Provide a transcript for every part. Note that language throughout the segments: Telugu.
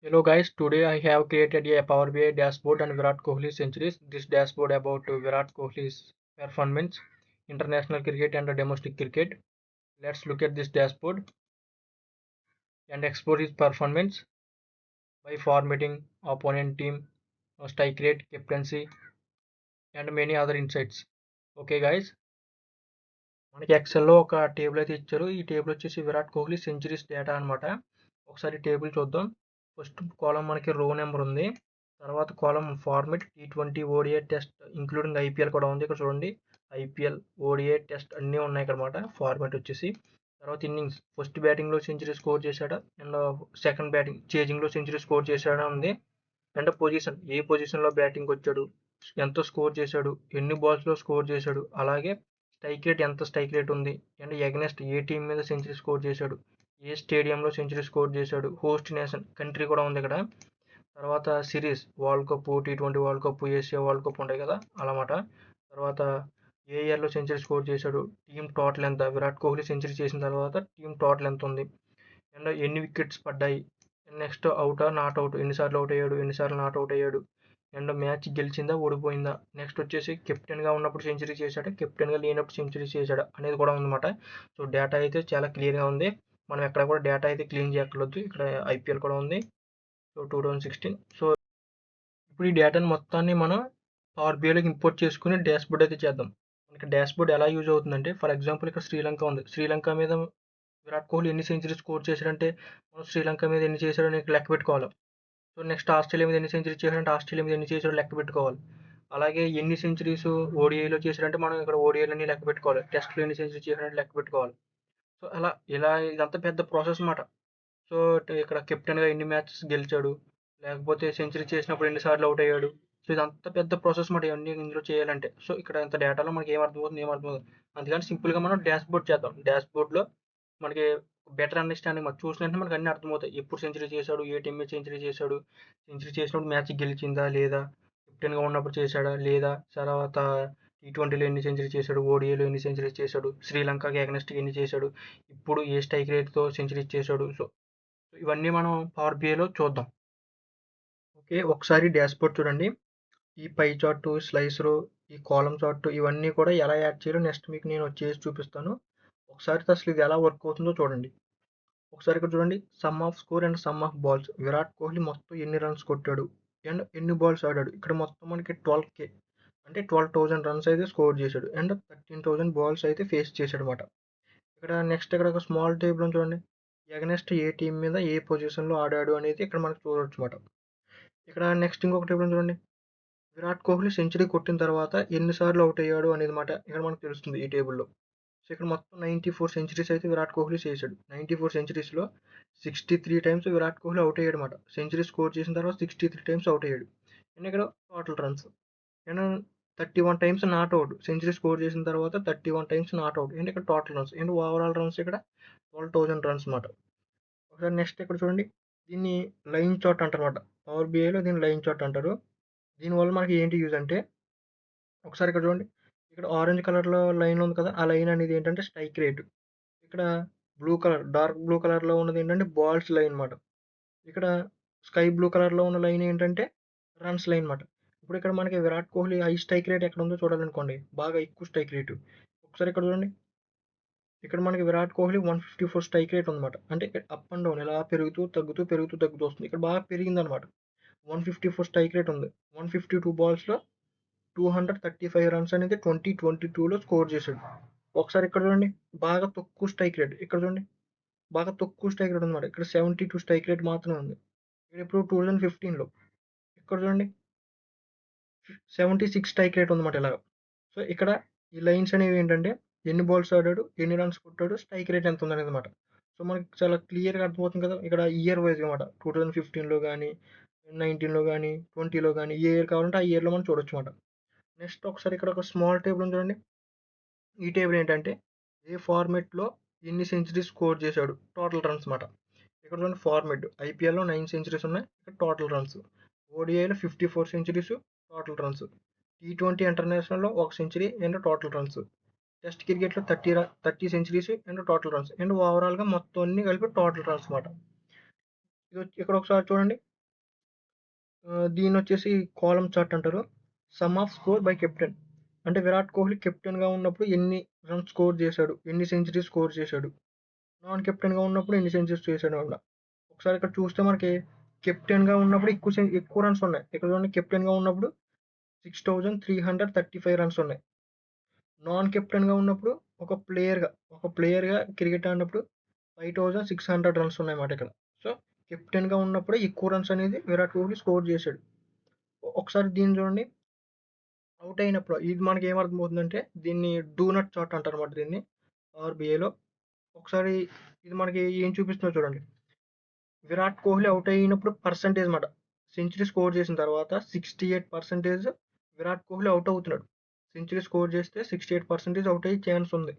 Hello guys, today I have created a Power BI dashboard and Virat Kohli centuries. This dashboard about Virat Kohli's performance, international cricket and domestic cricket. Let's look at this dashboard and explore his performance by formatting, opponent team, strike rate, captaincy and many other insights. Okay guys, మనకి ఎక్సెల్లో ఒక టేబుల్ అయితే ఇచ్చారు. ఈ టేబుల్ వచ్చేసి విరాట్ కోహ్లీ సెంచరీస్ డేటా అనమాట. ఒకసారి టేబుల్ చూద్దాం. ఫస్ట్ కాలం మనకి రో నెంబర్ ఉంది. తర్వాత column format T20 ODI test including IPL కూడా ఉంది. ఇక్కడ చూడండి ఐపీఎల్ ఓడిఐ టెస్ట్ అన్నీ ఉన్నాయి ఇక్కడ మాట. ఫార్మెట్ వచ్చేసి తర్వాత ఇన్నింగ్స్ ఫస్ట్ బ్యాటింగ్లో సెంచరీ స్కోర్ చేశాడా అండ్ సెకండ్ బ్యాటింగ్ చేజింగ్లో సెంచరీ స్కోర్ చేశాడా ఉంది. అండ్ పొజిషన్ ఏ పొజిషన్లో బ్యాటింగ్ వచ్చాడు, ఎంత స్కోర్ చేశాడు, ఎన్ని బాల్స్లో స్కోర్ చేశాడు, అలాగే స్ట్రైక్ రేట్ ఎంత స్ట్రైక్ రేట్ ఉంది అండ్ ఎగనెస్ట్ ఏ టీం మీద సెంచరీ స్కోర్ చేశాడు, ఏ స్టేడియంలో సెంచరీ స్కోర్ చేశాడు, హోస్ట్ నేషన్ కంట్రీ కూడా ఉంది ఇక్కడ. తర్వాత series world cup, T20 world cup, Asia world cup ఉంటాయి కదా అలామాట. తర్వాత ఏ ఇయర్లో సెంచరీ స్కోర్ చేశాడు, టీం టోటల్ ఎంత, విరాట్ కోహ్లీ సెంచరీ చేసిన తర్వాత టీం టోటల్ ఎంత ఉంది అండ్ ఎన్ని వికెట్స్ పడ్డాయి, నెక్స్ట్ అవుటా నాట్ అవుట్, ఎన్నిసార్లు అవుట్ అయ్యాడు, ఎన్నిసార్లు నాట్ అవుట్ అయ్యాడు అండ్ మ్యాచ్ గెలిచిందా ఓడిపోయిందా, నెక్స్ట్ వచ్చేసి కెప్టెన్గా ఉన్నప్పుడు సెంచరీ చేశాడా, కెప్టెన్గా లేనప్పుడు సెంచరీ చేశాడా అనేది కూడా ఉందన్నమాట. సో డేటా అయితే చాలా క్లియర్గా ఉంది. మనం ఎక్కడ కూడా డేటా అయితే క్లీన్ చేయక్కర్లేదు. ఇక్కడ ఐపీఎల్ కూడా ఉంది. సో 2016. సో ఇప్పుడు ఈ డేటాని మొత్తాన్ని మనం పవర్ బిఐలోకి ఇంపోర్ట్ చేసుకుని డాష్బోర్డ్ అయితే చేద్దాం. మనకి డాష్బోర్డ్ ఎలా యూజ్ అవుతుందంటే, ఫర్ ఎగ్జాంపుల్ ఇక్కడ శ్రీలంక ఉంది. శ్రీలంక మీద విరాట్ కోహ్లీ ఎన్ని సెంచరీస్ స్కోర్ చేశాడంటే మనం శ్రీలంక మీద ఎన్ని చేశాడో లెక్క పెట్టుకోవాలి. సో నెక్స్ట్ ఆస్ట్రేలియా మీద ఎన్ని సెంచరీ చేశాడంటే ఆస్ట్రేలియా మీద ఎన్ని చేశాడో లెక్క పెట్టుకోవాలి. అలాగే ఎన్ని సెంచరీస్ ఓడిఐలో చేశాడంటే మనం ఇక్కడ ఓడిఐలన్నీ లెక్క పెట్టుకోవాలి. టెస్ట్లో ఎన్ని సెంచరీ చేశాడంటే లెక్క పెట్టుకోవాలి. సో ఇలా ఇదంతా పెద్ద ప్రాసెస్ అన్నమాట. సో ఇక్కడ కెప్టెన్గా ఎన్ని మ్యాచెస్ గెలిచాడు, లేకపోతే సెంచరీ చేసినప్పుడు ఎన్నిసార్లు అవుట్ అయ్యాడు. సో ఇదంతా పెద్ద ప్రాసెస్ మాట ఇవన్నీ ఇందులో చేయాలంటే. సో ఇక్కడ ఇంత డేటాలో మనకి ఏమర్థమవుతుంది. అందుకని సింపుల్గా మనం డాష్బోర్డ్ చేద్దాం. డాష్బోర్డ్లో మనకి బెటర్ అండర్స్టాండింగ్ మనం చూసినట్టు మనకి అన్ని అర్థమవుతాయి. ఎప్పుడు సెంచరీ చేశాడు, ఏ టీం మీద సెంచరీ చేశాడు, సెంచరీ చేసినప్పుడు మ్యాచ్ గెలిచిందా లేదా, కెప్టెన్గా ఉన్నప్పుడు చేశాడా లేదా, తర్వాత T20లో ఎన్ని సెంచరీ చేశాడు, ఓడిఐలో ఎన్ని సెంచరీ చేశాడు, శ్రీలంకకి అగెన్స్ట్గా ఎన్ని చేశాడు, ఇప్పుడు ఏ స్ట్రైక్ రేట్తో సెంచరీ చేశాడు. సో ఇవన్నీ మనం పవర్ బిఐలో చూద్దాం. ఓకే, ఒకసారి డాష్బోర్డ్ చూడండి. ఈ పై చార్టు, స్లైసరు, ఈ కాలం చార్టు ఇవన్నీ కూడా ఎలా యాడ్ చేయాలో నెక్స్ట్ మీకు నేను చేసి చూపిస్తాను. ఒకసారి అసలు ఇది ఎలా వర్క్ అవుతుందో చూడండి. ఒకసారి ఇక్కడ చూడండి, sum of score and some of balls. Virat Kohli మొత్తం ఎన్ని రన్స్ కొట్టాడు అండ్ ఎన్ని బాల్స్ ఆడాడు. ఇక్కడ మొత్తం మనకి 12K అంటే 12,000 రన్స్ అయితే స్కోర్ చేశాడు అండ్ 13,000 బాల్స్ అయితే ఫేస్ చేశాడు అనమాట. ఇక్కడ నెక్స్ట్ ఇక్కడ ఒక స్మాల్ టేబుల్ చూడండి. ఎగనెస్ట్ ఏ టీం మీద ఏ పొజిషన్లో ఆడాడు అనేది ఇక్కడ మనకు చూడవచ్చు అనమాట. ఇక్కడ నెక్స్ట్ ఇంకొక టేబుల్ చూడండి. విరాట్ కోహ్లీ సెంచరీ కొట్టిన తర్వాత ఎన్నిసార్లు అవుట్ అయ్యాడు అనేది మాట ఇక్కడ మనకు తెలుస్తుంది ఈ టేబుల్లో. సో ఇక్కడ మొత్తం 94 సెంచరీస్ అయితే విరాట్ కోహ్లీ చేశాడు. 94 సెంచరీస్లో 63 టైమ్స్ విరాట్ కోహ్లీ అవుట్ అయ్యాడు అనమాట. సెంచరీ స్కోర్ చేసిన తర్వాత 63 టైమ్స్ అవుట్ అయ్యాడు. అండ్ ఇక్కడ total runs and 31 times not out. Century score చేసిన తర్వాత 31 టైమ్స్ నాట్ అవుట్ అండ్ ఇక్కడ total runs and overall runs ఇక్కడ 12,000 రన్స్ అనమాట. ఒకసారి నెక్స్ట్ ఇక్కడ చూడండి, దీన్ని లైన్ చార్ట్ అంటారు అనమాట. పవర్ బిఐలో దీన్ని లైన్ చార్ట్ అంటారు. దీనివల్ల మనకి ఏంటి యూజ్ అంటే, ఒకసారి ఇక్కడ చూడండి, ఇక్కడ ఆరెంజ్ కలర్లో లైన్ ఉంది కదా, ఆ లైన్ అనేది ఏంటంటే స్ట్రైక్ రేట్. ఇక్కడ బ్లూ కలర్, డార్క్ బ్లూ కలర్లో ఉన్నది ఏంటంటే బాల్స్ లైన్ అనమాట. ఇక్కడ స్కై బ్లూ కలర్లో ఉన్న లైన్ ఏంటంటే రన్స్ లైన్ అనమాట. ఇప్పుడు ఇక్కడ మనకి Virat Kohli high strike rate ఎక్కడ ఉందో చూడాలనుకోండి, బాగా ఎక్కువ స్ట్రైక్ రేటు. ఒకసారి ఇక్కడ చూడండి, ఇక్కడ మనకి విరాట్ కోహ్లీ 154 స్ట్రైక్ రేట్ ఉందన్నమాట. అంటే అప్ అండ్ డౌన్ ఇలా పెరుగుతూ తగ్గుతూ పెరుగుతూ తగ్గుతూ వస్తుంది. ఇక్కడ బాగా పెరిగిందనమాట. 154 స్ట్రైక్ రేట్ ఉంది. 152 బాల్స్లో 235 రన్స్ అనేది 2022లో స్కోర్ చేశాడు. ఒకసారి ఇక్కడ చూడండి, బాగా తక్కువ స్ట్రైక్ రేట్. ఇక్కడ చూడండి, బాగా తక్కువ స్ట్రైక్ రేట్ ఉందన్నమాట. ఇక్కడ 72 స్ట్రైక్ రేట్ మాత్రమే ఉంది. ఇక్కడ ఇప్పుడు 2015లో ఇక్కడ చూడండి 76 స్ట్రైక్ రేట్ ఉందన్నమాట ఇలాగ. సో ఇక్కడ ఈ లైన్స్ అనేవి ఏంటంటే ఎన్ని బాల్స్ ఆడాడు, ఎన్ని రన్స్ కొట్టాడు, స్ట్రైక్ రేట్ ఎంత ఉందనేది అనమాట. సో మనకి చాలా క్లియర్గా అర్థమవుతుంది కదా. ఇక్కడ ఇయర్ వైజ్ అనమాట. 2015లో కానీ, 19లో కానీ, 20లో కానీ ఏ ఇయర్ కావాలంటే ఆ ఇయర్లో మనం చూడొచ్చు అనమాట. నెక్స్ట్ ఒకసారి ఇక్కడ ఒక స్మాల్ టేబుల్ ఉంది చూడండి. ఈ టేబుల్ ఏంటంటే ఏ ఫార్మెట్లో ఎన్ని సెంచరీస్ స్కోర్ చేశాడు, టోటల్ రన్స్ మాట. ఇక్కడ చూడండి ఫార్మెట్ ఐపీఎల్లో 9 సెంచరీస్ ఉన్నాయి. ఇక్కడ టోటల్ రన్స్. ఓడిఐలో 54 సెంచరీస్, టోటల్ రన్స్. T20 ఇంటర్నేషనల్లో 1 century and total runs. Test క్రికెట్లో 30 centuries and total runs and ఓవరాల్గా మొత్తం అన్ని కలిపి టోటల్ రన్స్ మాట. ఇక్కడ ఒకసారి చూడండి. దీన్ని వచ్చేసి కాలమ్ చార్ట్ అంటారు. Some of score by captain. అంటే విరాట్ కోహ్లీ కెప్టెన్గా ఉన్నప్పుడు ఎన్ని రన్స్ స్కోర్ చేశాడు, ఎన్ని సెంచరీస్ స్కోర్ చేశాడు, నాన్ కెప్టెన్గా ఉన్నప్పుడు ఎన్ని సెంచరీస్ చేశాడు అన్న. ఒకసారి ఇక్కడ చూస్తే మనకి కెప్టెన్గా ఉన్నప్పుడు ఎక్కువ రన్స్ ఉన్నాయి. ఇక్కడ చూడండి, కెప్టెన్గా ఉన్నప్పుడు 6335 రన్స్ ఉన్నాయి. నాన్ కెప్టెన్గా ఉన్నప్పుడు ఒక ప్లేయర్గా క్రికెట్ ఆడినప్పుడు 5600 రన్స్ ఉన్నాయన్నమాట ఇక్కడ. సో కెప్టెన్గా ఉన్నప్పుడే ఎక్కువ రన్స్ అనేది విరాట్ కోహ్లీ స్కోర్ చేశాడు. ఒకసారి దీన్ని చూడండి, అవుట్ అయినప్పుడు ఇది మనకి ఏమర్థమవుతుందంటే దీన్ని డూ నాట్ చార్ట్ అంటారు అన్నమాట దీన్ని ఆర్బీఐలో. ఒకసారి ఇది మనకి ఏం చూపిస్తుందో చూడండి. విరాట్ కోహ్లీ అవుట్ అయినప్పుడు పర్సంటేజ్ మాట, సెంచరీ స్కోర్ చేసిన తర్వాత 68% విరాట్ కోహ్లీ అవుట్ అవుతున్నాడు. సెంచరీ స్కోర్ చేస్తే 68% అవుట్ అయ్యే ఛాన్స్ ఉంది.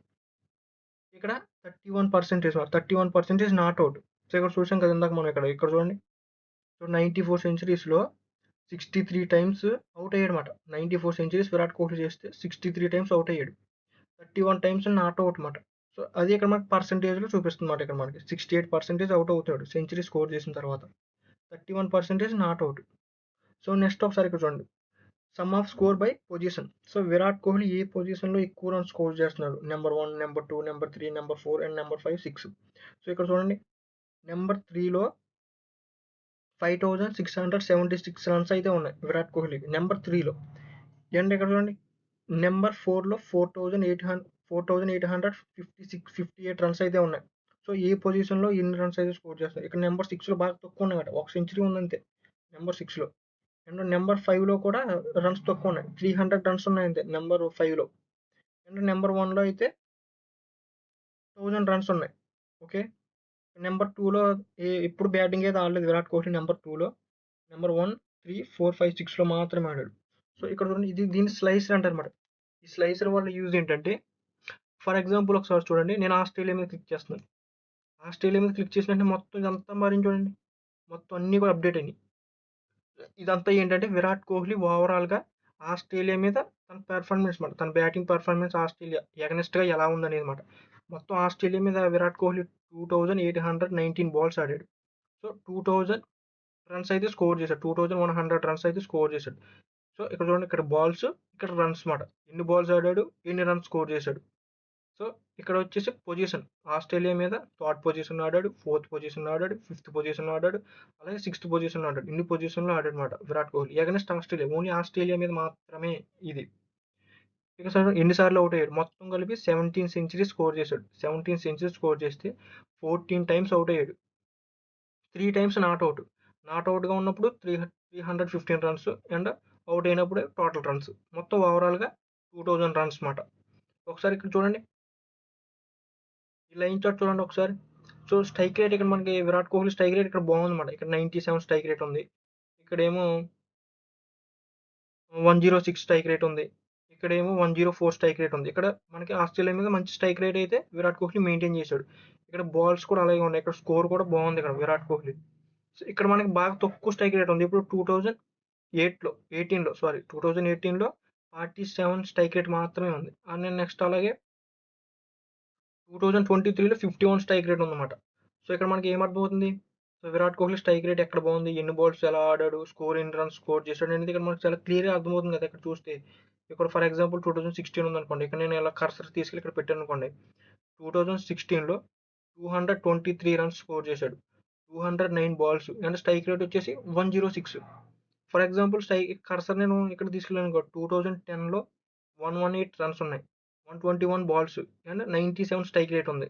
ఇక్కడ 31% నాట్ అవుట్. సో ఇక్కడ చూసాం కదా ఇందాక మనం ఇక్కడ చూడండి. సో 94 సెంచరీస్లో 63 టైమ్స్ అవుట్ అయ్యాడు అనమాట. 94 సెంచరీస్ విరాట్ కోహ్లీ చేస్తే 63 టైమ్స్ అవుట్ అయ్యాడు. 31 టైమ్స్ నాట్ అవుట్ అనమాట. సో అది ఇక్కడ మనకి పర్సంటేజ్లో చూపిస్తుంది అనమాట. ఇక్కడ మనకి 68% అవుట్ అవుతాడు సెంచరీ స్కోర్ చేసిన తర్వాత, 31% నాట్ అవుట్. సో నెక్స్ట్ ఒకసారి ఇక్కడ చూడండి, sum of score by position. So Virat Kohli ఏ పొజిషన్లో ఎక్కువ రన్స్ స్కోర్ చేస్తున్నాడు, number 1, number 2, number 3, number 4 and number 5, 6. So ఇక్కడ చూడండి, నెంబర్ 3లో 5676 రన్స్ అయితే ఉన్నాయి విరాట్ కోహ్లీకి నెంబర్ 3లో. అండ్ ఇక్కడ చూడండి, నెంబర్ 4లో 4858 రన్స్ అయితే ఉన్నాయి. సో ఏ పొజిషన్లో ఎన్ని రన్స్ అయితే స్కోర్ చేస్తారు. ఇక్కడ నెంబర్ 6లో బాగా తక్కువ ఉన్నాయి, ఒక సెంచరీ ఉందంతే నెంబర్ 6లో. అండ్ నెంబర్ 5లో కూడా రన్స్ తక్కువ ఉన్నాయి, 300 రన్స్ ఉన్నాయి అంతే నెంబర్ 5లో. అండ్ నెంబర్ 1లో అయితే 1000 రన్స్ ఉన్నాయి. ఓకే, నెంబర్ 2లో ఎప్పుడు బ్యాటింగ్ అయితే ఆడలేదు విరాట్ కోహ్లీ నెంబర్ 2లో. నెంబర్ 1, 3, 4, 5, 6లో మాత్రమే ఆడాడు. సో ఇక్కడ చూడండి, దీన్ని స్లైసర్ అంటారు అనమాట. ఈ స్లైసర్ వల్ల యూజ్ ఏంటంటే, ఫర్ ఎగ్జాంపుల్ ఒకసారి చూడండి, నేను ఆస్ట్రేలియా మీద క్లిక్ చేస్తున్నాను. ఆస్ట్రేలియా మీద క్లిక్ చేసినట్టు మొత్తం ఇదంతా మారింది చూడండి, మొత్తం అన్నీ కూడా అప్డేట్ అయినాయి. ఇదంతా ఏంటంటే విరాట్ కోహ్లీ ఓవరాల్గా ఆస్ట్రేలియా మీద తన పెర్ఫార్మెన్స్ మాట, తన బ్యాటింగ్ పెర్ఫార్మెన్స్ ఆస్ట్రేలియా ఎగనెస్ట్గా ఎలా ఉందనేది మాట. మొత్తం ఆస్ట్రేలియా మీద విరాట్ కోహ్లీ 2819 బాల్స్ ఆడాడు. సో 2000 రన్స్ అయితే స్కోర్ చేశాడు, 2100 రన్స్ అయితే స్కోర్ చేశాడు. సో ఇక్కడ చూడండి, ఇక్కడ బాల్స్, ఇక్కడ రన్స్ మాట, ఎన్ని బాల్స్ ఆడాడు, ఎన్ని రన్స్ స్కోర్ చేశాడు. సో ఇక్కడ వచ్చేసి పొజిషన్, ఆస్ట్రేలియా మీద 3rd పొజిషన్ ఆడాడు, 4th పొజిషన్ ఆడాడు, 5th పొజిషన్ ఆడాడు, అలాగే 6th పొజిషన్ ఆడాడు. ఇన్ని పొజిషన్లో ఆడాడు అనమాట Virat Kohli against Australia. Only Australia మీద మాత్రమే ఇది. ఇక సార్ ఎన్నిసార్లు అవుట్ అయ్యాడు, మొత్తం కలిపి 17 సెంచరీస్ స్కోర్ చేశాడు. 17 సెంచరీస్ స్కోర్ చేస్తే 14 టైమ్స్ అవుట్ అయ్యాడు, 3 టైమ్స్ నాట్ అవుట్. నాట్ అవుట్గా ఉన్నప్పుడు 315 రన్స్ అండ్ అవుట్ అయినప్పుడు టోటల్ రన్స్, మొత్తం ఓవరాల్గా 2000 రన్స్ మాట. ఒకసారి ఇక్కడ చూడండి, ఈ లైన్ చార్ట్ చూడండి ఒకసారి. సో స్ట్రైక్ రేట్ ఇక్కడ మనకి విరాట్ కోహ్లీ స్ట్రైక్ రేట్ ఇక్కడ బాగుందన్నమాట. ఇక్కడ 97 స్ట్రైక్ రేట్ ఉంది, ఇక్కడేమో 106 స్ట్రైక్ రేట్ ఉంది, ఇక్కడేమో 104 స్ట్రైక్ రేట్ ఉంది. ఇక్కడ మనకి ఆస్ట్రేలియా మీద మంచి స్ట్రైక్ రేట్ అయితే విరాట్ కోహ్లీ మెయింటైన్ చేశాడు. ఇక్కడ బాల్స్ కూడా అలాగే ఉన్నాయి, ఇక్కడ స్కోర్ కూడా బాగుంది ఇక్కడ విరాట్ కోహ్లీ. సో ఇక్కడ మనకి బాగా తక్కువ స్ట్రైక్ రేట్ ఉంది. ఇప్పుడు 2018లో 47 స్ట్రైక్ రేట్ మాత్రమే ఉంది. అండ్ నెక్స్ట్ అలాగే 2023లో 51 స్ట్రైక్ రేట్ ఉందన్నమాట. సో ఇక్కడ మనకి ఏమర్థమవుతుంది, so Virat Kohli strike rate ఎక్కడ బాగుంది, ఎన్ని బాల్స్ ఎలా ఆడాడు, స్కోర్ ఎన్ని రన్స్ స్కోర్ చేశాడు అనేది ఇక్కడ మనకి చాలా క్లియర్గా అర్థమవుతుంది కదా. ఇక్కడ చూస్తే, ఇక్కడ ఫర్ ఎగ్జాంపుల్ 2016 ఉందనుకోండి, ఇక్కడ నేను ఇలా కర్సర్ తీసుకెళ్ళి ఇక్కడ పెట్టాను అనుకోండి. 2016లో 223 రన్స్ స్కోర్ చేశాడు, 209 బాల్స్ అండ్ స్ట్రైక్ రేట్ వచ్చేసి 106. ఫర్ ఎగ్జాంపుల్ కర్సర్ నేను ఇక్కడ తీసుకెళ్ళాను అనుకో, 2010లో 118 రన్స్ ఉన్నాయి, 121 బాల్స్ అండ్ 97 స్ట్రైక్ రేట్ ఉంది.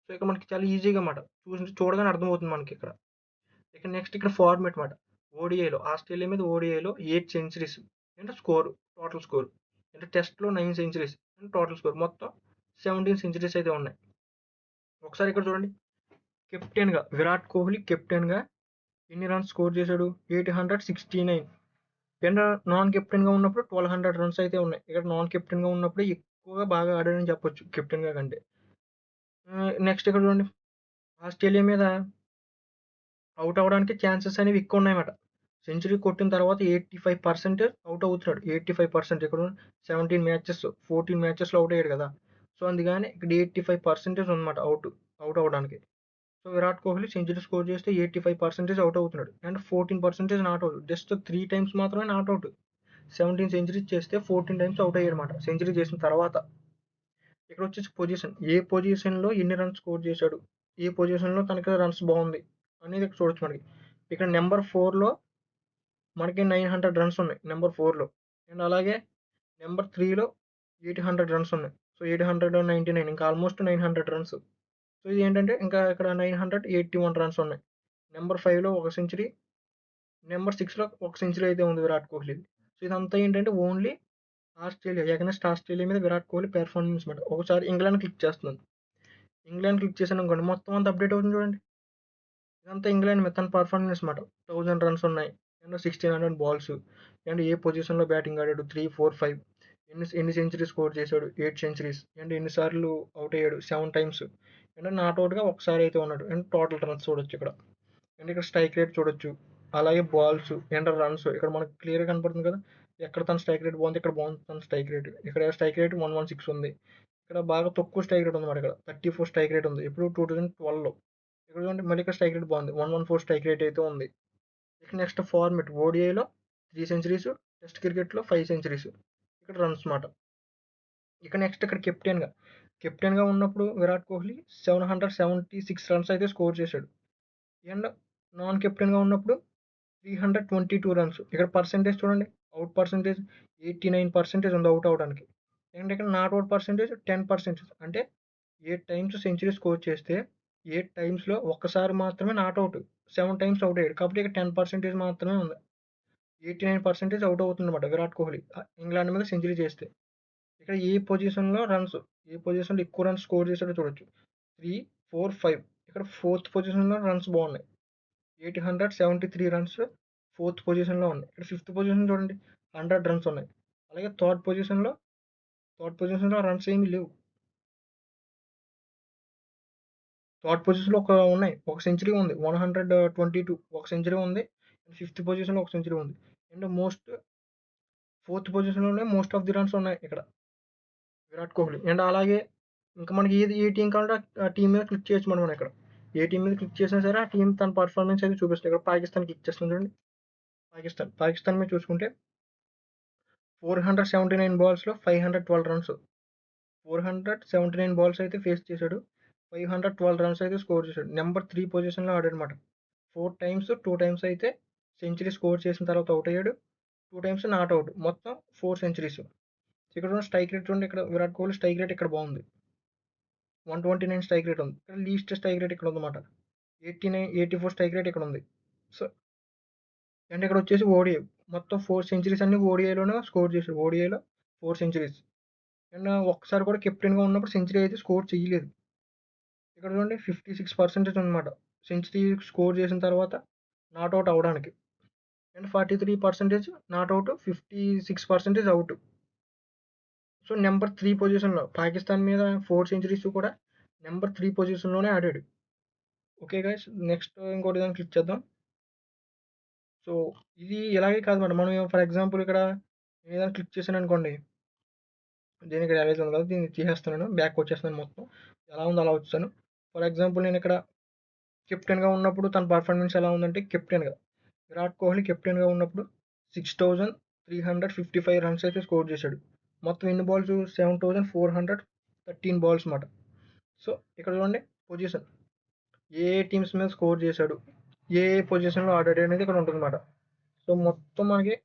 సో ఇక్కడ మనకి చాలా ఈజీగా మాట చూడగానే అర్థమవుతుంది మనకి ఇక్కడ. ఇక నెక్స్ట్ ఇక్కడ ఫార్మేట్ మాట, ఓడిఐలో ఆస్ట్రేలియా మీద ఓడిఐలో 8 సెంచరీస్ అంటే స్కోర్, టోటల్ స్కోర్. అంటే టెస్ట్లో 9 సెంచరీస్ అండ్ టోటల్ స్కోర్ మొత్తం 17 సెంచరీస్ అయితే ఉన్నాయి. ఒకసారి ఇక్కడ చూడండి, కెప్టెన్గా విరాట్ కోహ్లీ కెప్టెన్గా ఎన్ని రన్స్ స్కోర్ చేశాడు, 869. అండ్ నాన్ కెప్టెన్గా ఉన్నప్పుడు 1200 రన్స్ అయితే ఉన్నాయి. ఇక్కడ నాన్ కెప్టెన్గా ఉన్నప్పుడు ఎక్కువగా బాగా ఆడాడని చెప్పొచ్చు కెప్టెన్గా కంటే. నెక్స్ట్ ఇక్కడ చూడండి, ఆస్ట్రేలియా మీద అవుట్ అవ్వడానికి ఛాన్సెస్ అనేవి ఎక్కువ ఉన్నాయన్నమాట. సెంచరీ కొట్టిన తర్వాత 85% అవుట్ అవుతున్నాడు. 85% ఇక్కడ 17 మ్యాచెస్ 14 మ్యాచెస్లో అవుట్ అయ్యాడు కదా. సో అందుకని ఇక్కడ 85% ఉందన్నమాట అవుట్ అవ్వడానికి. So Virat Kohli century score చేస్తే 85% అవుట్ అవుతున్నాడు and 14% not out. Just 3 times మాత్రమే నాట్ అవుట్. 17 సెంచరీస్ చేస్తే 14 టైమ్స్ అవుట్ అయ్యాడనమాట సెంచరీ చేసిన తర్వాత. ఇక్కడ వచ్చేసి పొజిషన్, ఏ పొజిషన్లో ఎన్ని రన్స్ స్కోర్ చేశాడు, ఏ పొజిషన్లో తనకి రన్స్ బాగుంది అనేది ఇక్కడ చూడొచ్చు మనకి. ఇక్కడ నెంబర్ 4లో మనకి 900 రన్స్ ఉన్నాయి నెంబర్ 4లో. అండ్ అలాగే నెంబర్ 3లో 800 రన్స్ ఉన్నాయి. సో 899 ఇంకా ఆల్మోస్ట్ 900 రన్స్. సో ఇది ఏంటంటే ఇంకా ఇక్కడ 981 రన్స్ ఉన్నాయి. నెంబర్ 5లో ఒక సెంచరీ, నెంబర్ 6లో ఒక సెంచరీ అయితే ఉంది విరాట్ కోహ్లీ. సో ఇదంతా ఏంటంటే ఓన్లీ ఆస్ట్రేలియా, ఎగనెస్ట్ ఆస్ట్రేలియా మీద విరాట్ కోహ్లీ పెర్ఫార్మెన్స్ మాట. ఒకసారి ఇంగ్లాండ్ క్లిక్ చేస్తున్నాను. ఇంగ్లాండ్ క్లిక్ చేశాను అనుకోండి, మొత్తం అంతా అప్డేట్ అవుతుంది చూడండి. ఇదంతా ఇంగ్లాండ్ మీద తన పర్ఫార్మెన్స్ మాట. 1000 రన్స్ ఉన్నాయి అండ్ 1600 బాల్స్ అండ్ ఏ పొజిషన్లో బ్యాటింగ్ ఆడాడు 3, 4, 5, ఎన్ని సెంచరీస్ స్కోర్ చేశాడు 8 సెంచరీస్ అండ్ ఎన్నిసార్లు అవుట్ అయ్యాడు 7 టైమ్స్ అండ్ నాట్అవుట్గా ఒకసారి అయితే ఉన్నాడు అండ్ టోటల్ రన్స్ చూడొచ్చు ఇక్కడ. అండ్ ఇక్కడ స్ట్రైక్ రేట్ చూడొచ్చు, అలాగే బాల్స్ అండ్ రన్స్ ఇక్కడ మనకు క్లియర్గా కనపడుతుంది కదా. ఎక్కడ తన స్ట్రైక్ రేట్ బాగుంది, ఇక్కడ బాగుంది తన స్ట్రైక్ రేట్. ఇక్కడ స్ట్రైక్ రేట్ 116 ఉంది. ఇక్కడ బాగా తక్కువ స్ట్రైక్ రేట్ ఉంది మాట. ఇక్కడ 34 స్ట్రైక్ రేట్ ఉంది ఇప్పుడు 2012లో. ఇక్కడ చూడండి మళ్ళీ ఇక్కడ స్ట్రైక్ రేట్ బాగుంది, 114 స్ట్రైక్ రేట్ అయితే ఉంది. ఇక నెక్స్ట్ ఫార్మెట్ ఓడిఐలో 3 సెంచరీస్, టెస్ట్ క్రికెట్లో 5 సెంచరీస్. ఇక్కడ రన్స్ మాట. ఇక నెక్స్ట్ ఇక్కడ కెప్టెన్గా ఉన్నప్పుడు విరాట్ కోహ్లీ 776 రన్స్ అయితే స్కోర్ చేశాడు. అండ్ నాన్ కెప్టెన్గా ఉన్నప్పుడు 322 రన్స్. ఇక్కడ పర్సెంటేజ్ చూడండి, అవుట్ పర్సెంటేజ్ 89% ఉంది అవుట్ అవడానికి. అండ్ ఇక్కడ నాట్ అవుట్ పర్సెంటేజ్ 10%. అంటే 8 టైమ్స్ సెంచరీ స్కోర్ చేస్తే 8 టైమ్స్లో ఒక్కసారి మాత్రమే నాట్ అవుట్, 7 టైమ్స్ అవుట్ అయ్యాడు. కాబట్టి ఇక్కడ 10% మాత్రమే ఉంది. 89% అవుట్ అవుతుందన్నమాట విరాట్ కోహ్లీ ఇంగ్లాండ్ మీద సెంచరీ చేస్తే. ఇక్కడ ఏ పొజిషన్లో రన్స్, ఏ పొజిషన్లో ఎక్కువ రన్స్ స్కోర్ చేశాడో చూడొచ్చు. 3, 4, 5. ఇక్కడ 4th పొజిషన్లో రన్స్ బాగున్నాయి, 873 రన్స్ 4th పొజిషన్లో ఉన్నాయి. ఇక్కడ 5th పొజిషన్ చూడండి 100 రన్స్ ఉన్నాయి. అలాగే థర్డ్ పొజిషన్లో రన్స్ ఏమీ లేవు. థర్డ్ పొజిషన్లో ఒక సెంచరీ ఉంది 122, ఒక సెంచరీ ఉంది. 5th పొజిషన్లో ఒక సెంచరీ ఉంది. అండ్ 4th పొజిషన్లోనే మోస్ట్ ఆఫ్ ది రన్స్ ఉన్నాయి ఇక్కడ విరాట్ కోహ్లీ. అండ్ అలాగే ఇంకా మనకి ఏ టీం కావాలంటే ఆ టీం మీద క్లిక్ చేయొచ్చు మనం ఇక్కడ. ఏ టీం మీద క్లిక్ చేసినా సరే ఆ టీం తన పర్ఫార్మెన్స్ అయితే చూపిస్తుంది. ఇక్కడ పాకిస్తాన్ క్లిక్ చేస్తుంది చూడండి. పాకిస్తాన్ మీద చూసుకుంటే 479 బాల్స్లో 512 రన్స్. 479 బాల్స్ అయితే ఫేస్ చేశాడు, 512 రన్స్ అయితే స్కోర్ చేశాడు. నెంబర్ 3 పొజిషన్లో ఆడాడనమాట. 4 టైమ్స్ 2 టైమ్స్ అయితే సెంచరీ స్కోర్ చేసిన తర్వాత అవుట్ అయ్యాడు, 2 టైమ్స్ నాట్ అవుట్, మొత్తం 4 సెంచరీస్. ఇక్కడ స్ట్రైక్ రేట్ చూడండి, ఇక్కడ విరాట్ కోహ్లీ స్ట్రైక్ రేట్ ఇక్కడ బాగుంది, 129 స్ట్రైక్ రేట్ ఉంది. ఇక్కడ లీస్ట్ స్ట్రైక్ రేట్ ఇక్కడ ఉందన్నమాట, 84 స్ట్రైక్ రేట్ ఇక్కడ ఉంది. సో అండ్ ఇక్కడ వచ్చేసి ఓడిఐ మొత్తం 4 సెంచరీస్ అన్ని ఓడిఐలోనే స్కోర్ చేశాడు. ఓడిఐలో 4 సెంచరీస్. అండ్ ఒక్కసారి కూడా కెప్టెన్గా ఉన్నప్పుడు సెంచరీ అయితే స్కోర్ చేయలేదు. ఇక్కడ చూడండి 56% అనమాట సెంచరీ స్కోర్ చేసిన తర్వాత నాట్అవుట్ అవ్వడానికి. And 43% not out, 56% out. So number 3 పొజిషన్లో పాకిస్తాన్ మీద 4 సెంచరీస్ కూడా నెంబర్ 3 పొజిషన్లోనే ఆడాడు. ఓకే గైస్, నెక్స్ట్ ఇంకోటి దాన్ని క్లిక్ చేద్దాం. సో ఇది ఇలాగే కాదన్నమాట. మనం ఫర్ ఎగ్జాంపుల్ ఇక్కడ ఏదైనా క్లిక్ చేశాను అనుకోండి, దీనికి ర్యాలీజ్ ఉంది కదా, దీన్ని తీసేస్తున్నాను, బ్యాక్ వచ్చేస్తున్నాను, మొత్తం ఎలా ఉందో అలా వచ్చాను. ఫర్ ఎగ్జాంపుల్ నేను ఇక్కడ కెప్టెన్గా ఉన్నప్పుడు తన పర్ఫార్మెన్స్ ఎలా ఉందంటే, విరాట్ కోహ్లీ కెప్టెన్గా ఉన్నప్పుడు 6355 రన్స్ అయితే స్కోర్ చేశాడు. మొత్తం ఎన్ని బాల్స్ 7413 బాల్స్ అన్నమాట. సో ఇక్కడ చూడండి పొజిషన్, ఏ టీమ్స్ మీద స్కోర్ చేశాడు, ఏ పొజిషన్లో ఆడాడు అనేది ఇక్కడ ఉంటుంది అన్నమాట. సో మొత్తం మనకి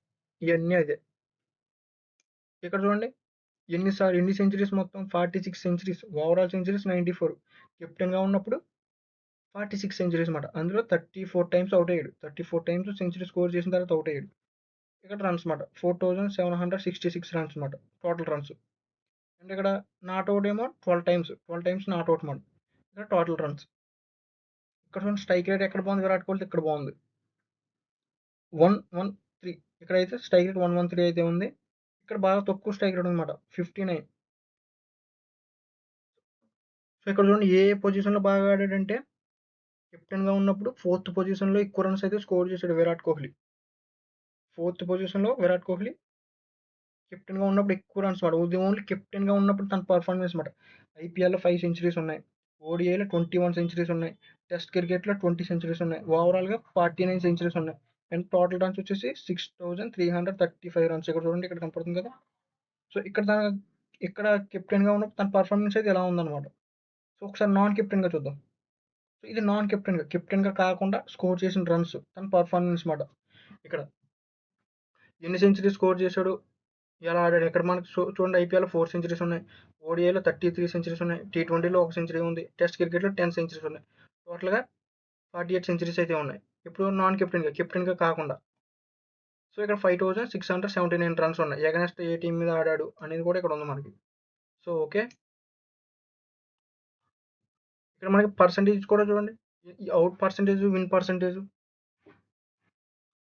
ఇవన్నీ అదే. ఇక్కడ చూడండి ఎన్ని సెంచరీస్, మొత్తం 46 సెంచరీస్, ఓవరాల్ సెంచరీస్ 94. కెప్టెన్గా ఉన్నప్పుడు 46 సెంచరీస్ అన్నమాట. అందులో 34 టైమ్స్ అవుట్ అయ్యాడు, 34 టైమ్స్ సెంచరీ స్కోర్ చేసిన తర్వాత అవుట్ అయ్యాడు. ఇక్కడ రన్స్ అన్నమాట 4766 రన్స్ అన్నమాట టోటల్ రన్స్. అండ్ ఇక్కడ నాట్అవుట్ ఏమో 12 టైమ్స్ నాట్అవుట్ అన్నమాట. ఇక్కడ టోటల్ రన్స్. ఇక్కడ చూడండి స్ట్రైక్ రేట్ ఎక్కడ బాగుంది విరాట్ కోహ్లీ, ఇక్కడ బాగుంది 113. ఇక్కడైతే స్ట్రైక్ రేట్ 113 అయితే ఉంది. ఇక్కడ బాగా తక్కువ స్ట్రైక్ రేట్ ఉందన్నమాట 59. సో ఇక్కడ చూడండి ఏ పొజిషన్లో బాగా ఆడాడంటే, కెప్టెన్గా ఉన్నప్పుడు 4th పొజిషన్లో ఎక్కువ రన్స్ అయితే స్కోర్ చేశాడు విరాట్ కోహ్లీ. 4th పొజిషన్లో విరాట్ కోహ్లీ కెప్టెన్గా ఉన్నప్పుడు ఎక్కువ రన్స్ మాట. ఓన్లీ కెప్టెన్గా ఉన్నప్పుడు తన పర్ఫార్మెన్స్ మాట. ఐపీఎల్లో 5 సెంచరీస్ ఉన్నాయి, ఓడిఐలో 21 సెంచరీస్ ఉన్నాయి, టెస్ట్ క్రికెట్లో 20 సెంచరీస్ ఉన్నాయి. ఓవరాల్గా 49 సెంచరీస్ ఉన్నాయి. అండ్ టోటల్ రన్స్ వచ్చేసి 6335 రన్స్. ఇక్కడ చూడండి, ఇక్కడ కనపడుతుంది కదా. సో ఇక్కడ కెప్టెన్గా ఉన్న తన పర్ఫార్మెన్స్ అయితే ఎలా ఉందన్నమాట. సో ఒకసారి నాన్ కెప్టెన్గా చూద్దాం. సో ఇది నాన్ కెప్టెన్గా కాకుండా స్కోర్ చేసిన రన్స్, తన పర్ఫార్మెన్స్ మాట. ఇక్కడ ఎన్ని సెంచరీ స్కోర్ చేశాడు, ఎలా ఆడాడు. ఇక్కడ మనకి చూడండి, ఐపీఎల్లో 4 సెంచరీస్ ఉన్నాయి, ఓడిఐలో 33 సెంచరీస్ ఉన్నాయి, టీ20లో 1 సెంచరీ ఉంది, టెస్ట్ క్రికెట్లో 10 సెంచరీస్ ఉన్నాయి. టోటల్గా 48 సెంచరీస్ అయితే ఉన్నాయి. ఇప్పుడు నాన్ కెప్టెన్గా కాకుండా. సో ఇక్కడ 5679 రన్స్ ఉన్నాయి. ఎగనెస్ట్ ఏ టీం మీద ఆడాడు అనేది కూడా ఇక్కడ ఉంది మనకి. సో ఓకే, ఇక్కడ మనకి పర్సంటేజ్ కూడా చూడండి, అవుట్ పర్సంటేజ్, విన్ పర్సంటేజ్